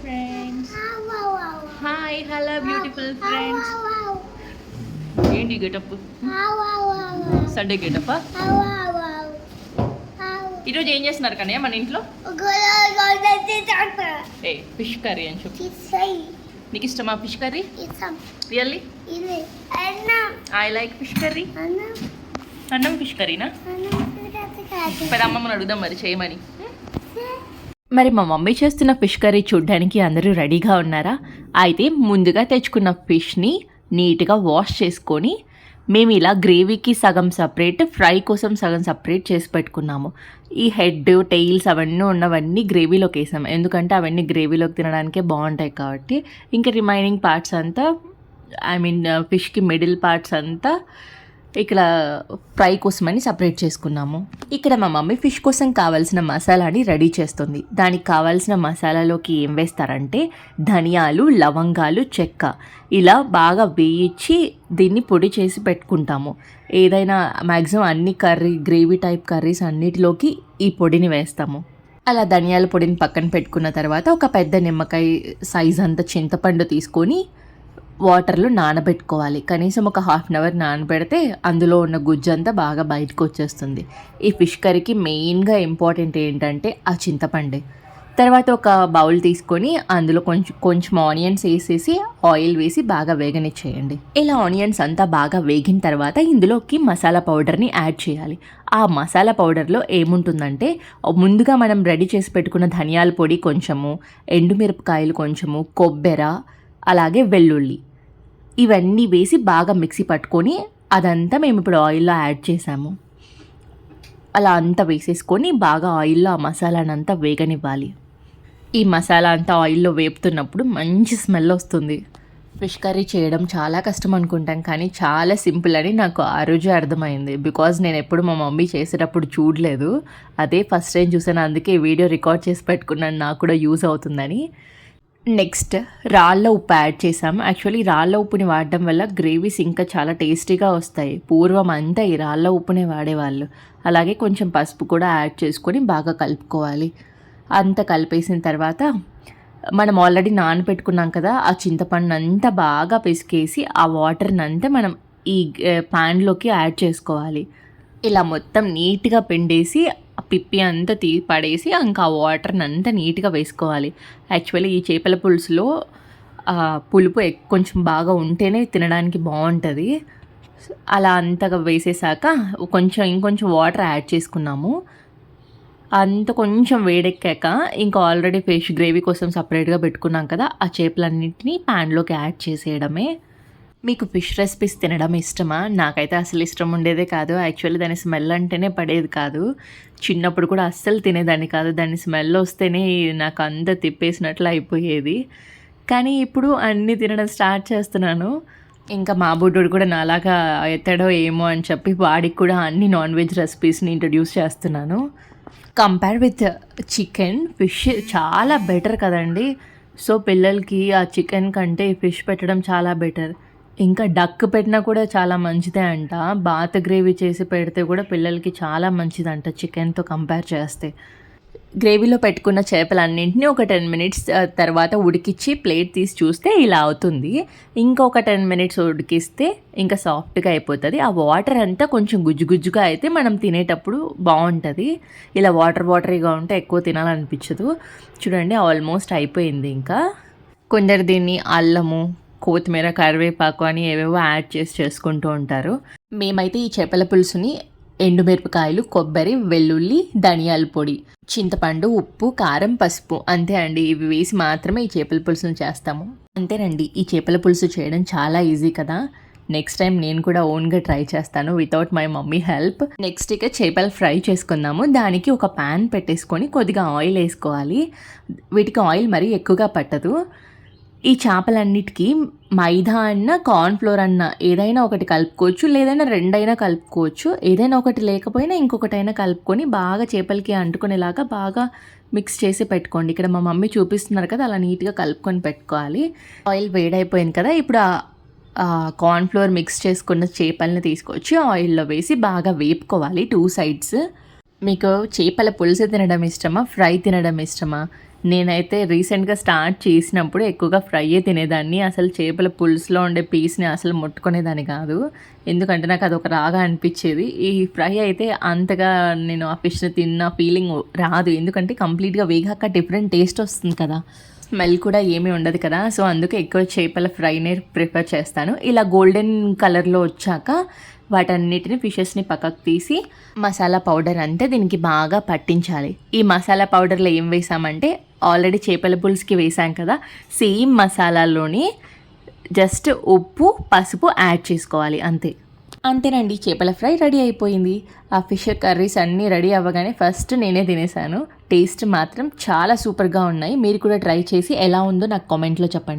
Friends. Hi hello beautiful friends. ఏంటి getup? Sunday getup. ఈరోజు ఏం చేస్తున్నారు కన్నయ్య మన ఇంట్లో? ఏ ఫిష్ కర్రీ అని చెప్పు. నీకు ఇష్టమా fish curry? Really I like fish curry. అన్నం ఫిష్ కర్రీనా? మరి అమ్మమ్మని అడుగుదాం మరి చేయమని. మరి మా మమ్మీ చేస్తున్న ఫిష్ కర్రీ చూడ్డానికి అందరూ రెడీగా ఉన్నారా? అయితే ముందుగా తెచ్చుకున్న ఫిష్ని నీట్గా వాష్ చేసుకొని మేము ఇలా గ్రేవీకి సగం సపరేట్, ఫ్రై కోసం సగం సపరేట్ చేసి పెట్టుకున్నాము. ఈ హెడ్ టెయిల్స్ అవన్నీ ఉన్నవన్నీ గ్రేవీలోకి వేసాము, ఎందుకంటే అవన్నీ గ్రేవీలోకి తినడానికే బాగుంటాయి కాబట్టి. ఇంకా రిమైనింగ్ పార్ట్స్ అంతా ఫిష్కి మిడిల్ పార్ట్స్ అంతా ఇక్కడ ఫ్రై కోసమని సపరేట్ చేసుకున్నాము. ఇక్కడ మా మమ్మీ ఫిష్ కోసం కావాల్సిన మసాలాని రెడీ చేస్తుంది. దానికి కావాల్సిన మసాలాలోకి ఏం వేస్తారంటే ధనియాలు, లవంగాలు, చెక్క ఇలా బాగా వేయించి దీన్ని పొడి చేసి పెట్టుకుంటాము. ఏదైనా మ్యాక్సిమం అన్ని గ్రేవీ టైప్ కర్రీస్ అన్నిటిలోకి ఈ పొడిని వేస్తాము. అలా ధనియాల పొడిని పక్కన పెట్టుకున్న తర్వాత ఒక పెద్ద నిమ్మకాయ సైజ్ అంత చింతపండు తీసుకొని వాటర్లో నానబెట్టుకోవాలి. కనీసం ఒక హాఫ్ అన్ అవర్ నానబెడితే అందులో ఉన్న గుజ్జు అంతా బాగా బయటకు వచ్చేస్తుంది. ఈ ఫిష్ కర్రీకి మెయిన్గా ఇంపార్టెంట్ ఏంటంటే ఆ చింతపండే. తర్వాత ఒక బౌల్ తీసుకొని అందులో కొంచెం ఆనియన్స్ వేసేసి ఆయిల్ వేసి బాగా వేగనిచ్చేయండి. ఇలా ఆనియన్స్ అంతా బాగా వేగిన తర్వాత ఇందులోకి మసాలా పౌడర్ని యాడ్ చేయాలి. ఆ మసాలా పౌడర్లో ఏముంటుందంటే ముందుగా మనం రెడీ చేసి పెట్టుకున్న ధనియాల పొడి కొంచెము, ఎండుమిరపకాయలు కొంచెము, కొబ్బెర, అలాగే వెల్లుల్లి ఇవన్నీ వేసి బాగా మిక్సీ పట్టుకొని అదంతా మేము ఇప్పుడు ఆయిల్లో యాడ్ చేసాము. అలా అంతా వేసేసుకొని బాగా ఆయిల్లో ఆ మసాలానంతా వేగనివ్వాలి. ఈ మసాలా అంతా ఆయిల్లో వేపుతున్నప్పుడు మంచి స్మెల్ వస్తుంది. ఫిష్ కర్రీ చేయడం చాలా కష్టం అనుకుంటాం, కానీ చాలా సింపుల్ అని నాకు ఆ రోజే అర్థమైంది. బికాజ్ నేను ఎప్పుడు మా మమ్మీ చేసేటప్పుడు చూడలేదు, అదే ఫస్ట్ టైం చూసాను. అందుకే వీడియో రికార్డ్ చేసి పెట్టుకున్నాను, నాకు కూడా యూజ్ అవుతుందని. నెక్స్ట్ రాళ్ళ ఉప్పు యాడ్ చేసాము. యాక్చువల్లీ రాళ్ళ ఉప్పుని వాడడం వల్ల గ్రేవీస్ ఇంకా చాలా టేస్టీగా వస్తాయి. పూర్వం అంతా ఈ రాళ్ళ ఉప్పునే వాడేవాళ్ళు. అలాగే కొంచెం పసుపు కూడా యాడ్ చేసుకొని బాగా కలుపుకోవాలి. అంతా కలిపేసిన తర్వాత మనం ఆల్రెడీ నానబెట్టుకున్నాం కదా, ఆ చింతపండు అంతా బాగా పిసికేసి ఆ వాటర్ని అంతా మనం ఈ ప్యాన్లోకి యాడ్ చేసుకోవాలి. ఇలా మొత్తం నీట్గా పిండేసి పిప్పి అంతా పడేసి ఇంకా ఆ వాటర్ని అంతా నీట్గా వేసుకోవాలి. యాక్చువల్లీ ఈ చేపల పులుసులో పులుపు కొంచెం బాగా ఉంటేనే తినడానికి బాగుంటుంది. అలా అంతగా వేసేసాక ఇంకొంచెం వాటర్ యాడ్ చేసుకున్నాము. అంత కొంచెం వేడెక్కాక ఇంకా ఆల్రెడీ ఫిష్ గ్రేవీ కోసం సపరేట్గా పెట్టుకున్నాం కదా, ఆ చేపలన్నింటినీ ప్యాన్లోకి యాడ్ చేసేయడమే. మీకు ఫిష్ రెసిపీస్ తినడం ఇష్టమా? నాకైతే అసలు ఇష్టం ఉండేదే కాదు. యాక్చువల్లీ దాని స్మెల్ అంటేనే పడేది కాదు. చిన్నప్పుడు కూడా అస్సలు తినేదాన్ని కాదు. దాని స్మెల్ వస్తేనే నాకు అంత తిప్పేసినట్లు అయిపోయేది. కానీ ఇప్పుడు అన్నీ తినడం స్టార్ట్ చేస్తున్నాను. ఇంకా మా బుడ్డోడు కూడా నాలాగా ఎత్తాడో ఏమో అని చెప్పి వాడికి కూడా అన్ని నాన్ వెజ్ రెసిపీస్ని ఇంట్రడ్యూస్ చేస్తున్నాను. కంపేర్ విత్ చికెన్, ఫిష్ చాలా బెటర్ కదండి. సో పిల్లలకి ఆ చికెన్ కంటే ఫిష్ పెట్టడం చాలా బెటర్. ఇంకా డక్ పెట్టినా కూడా చాలా మంచిదే అంట. బాత్ గ్రేవీ చేసి పెడితే కూడా పిల్లలకి చాలా మంచిదంట చికెన్తో కంపేర్ చేస్తే. గ్రేవీలో పెట్టుకున్న చేపలన్నింటినీ ఒక 10 మినిట్స్ తర్వాత ఉడికిచ్చి ప్లేట్ తీసి చూస్తే ఇలా అవుతుంది. ఇంకొక 10 మినిట్స్ ఉడికిస్తే ఇంకా సాఫ్ట్గా అయిపోతుంది. ఆ వాటర్ అంతా కొంచెం గుజ్జుగా అయితే మనం తినేటప్పుడు బాగుంటుంది. ఇలా వాటరీగా ఉంటే ఎక్కువ తినాలనిపించదు. చూడండి ఆల్మోస్ట్ అయిపోయింది. ఇంకా కొందరు దీన్ని అల్లము, కొత్తిమీర, కరివేపాకు అని ఏవేవో యాడ్ చేసుకుంటూ ఉంటారు. మేమైతే ఈ చేపల పులుసుని ఎండుమిరపకాయలు, కొబ్బరి, వెల్లుల్లి, ధనియాల పొడి, చింతపండు, ఉప్పు, కారం, పసుపు అంతే అండి. ఇవి వేసి మాత్రమే ఈ చేపల పులుసును చేస్తాము. అంతేనండి. ఈ చేపల పులుసు చేయడం చాలా ఈజీ కదా. నెక్స్ట్ టైం నేను కూడా ఓన్గా ట్రై చేస్తాను without my mummy help. Next ఇక చేపలు ఫ్రై చేసుకుందాము. దానికి ఒక ప్యాన్ పెట్టేసుకొని కొద్దిగా ఆయిల్ వేసుకోవాలి. వీటికి ఆయిల్ మరీ ఎక్కువగా పట్టదు. ఈ చేపలన్నిటికీ మైదా అన్న కార్న్ఫ్లోర్ అన్న ఏదైనా ఒకటి కలుపుకోవచ్చు, లేదైనా రెండైనా కలుపుకోవచ్చు. ఏదైనా ఒకటి లేకపోయినా ఇంకొకటైనా కలుపుకొని బాగా చేపలకి అంటుకునేలాగా బాగా మిక్స్ చేసి పెట్టుకోండి. ఇక్కడ మా మమ్మీ చూపిస్తున్నారు కదా, అలా నీట్గా కలుపుకొని పెట్టుకోవాలి. ఆయిల్ వేడైపోయింది కదా, ఇప్పుడు కార్న్ఫ్లోర్ మిక్స్ చేసుకున్న చేపల్ని తీసుకొచ్చి ఆయిల్లో వేసి బాగా వేపుకోవాలి 2 సైడ్స్. మీకు చేపల పులుసు తినడం ఇష్టమా, ఫ్రై తినడం ఇష్టమా? నేనైతే రీసెంట్గా స్టార్ట్ చేసినప్పుడు ఎక్కువగా ఫ్రైయే తినేదాన్ని. అసలు చేపల పులుసులో ఉండే పీస్ని అసలు ముట్టుకునేదాన్ని కాదు. ఎందుకంటే నాకు అదొక రాగా అనిపించేది. ఈ ఫ్రై అయితే అంతగా నేను ఆ ఫిష్ని తిన్న ఫీలింగ్ రాదు. ఎందుకంటే కంప్లీట్గా వేగాక డిఫరెంట్ టేస్ట్ వస్తుంది కదా, స్మెల్ కూడా ఏమీ ఉండదు కదా. సో అందుకే ఎక్కువ చేపల ఫ్రైనే ప్రిఫర్ చేస్తాను. ఇలా గోల్డెన్ కలర్లో వచ్చాక వాటన్నిటిని ఫిషెస్ని పక్కకు తీసి మసాలా పౌడర్ అంతే దీనికి బాగా పట్టించాలి. ఈ మసాలా పౌడర్లో ఏం వేసామంటే ఆల్రెడీ చేపల పులుసుకి వేసాం కదా, సేమ్ మసాలాలోని జస్ట్ ఉప్పు పసుపు యాడ్ చేసుకోవాలి అంతే. అంతేనండి, చేపల ఫ్రై రెడీ అయిపోయింది. ఆ ఫిష్ కర్రీస్ అన్నీ రెడీ అవ్వగానే ఫస్ట్ నేనే తినేసాను. టేస్ట్ మాత్రం చాలా సూపర్గా ఉన్నాయి. మీరు కూడా ట్రై చేసి ఎలా ఉందో నాకు కామెంట్లో చెప్పండి.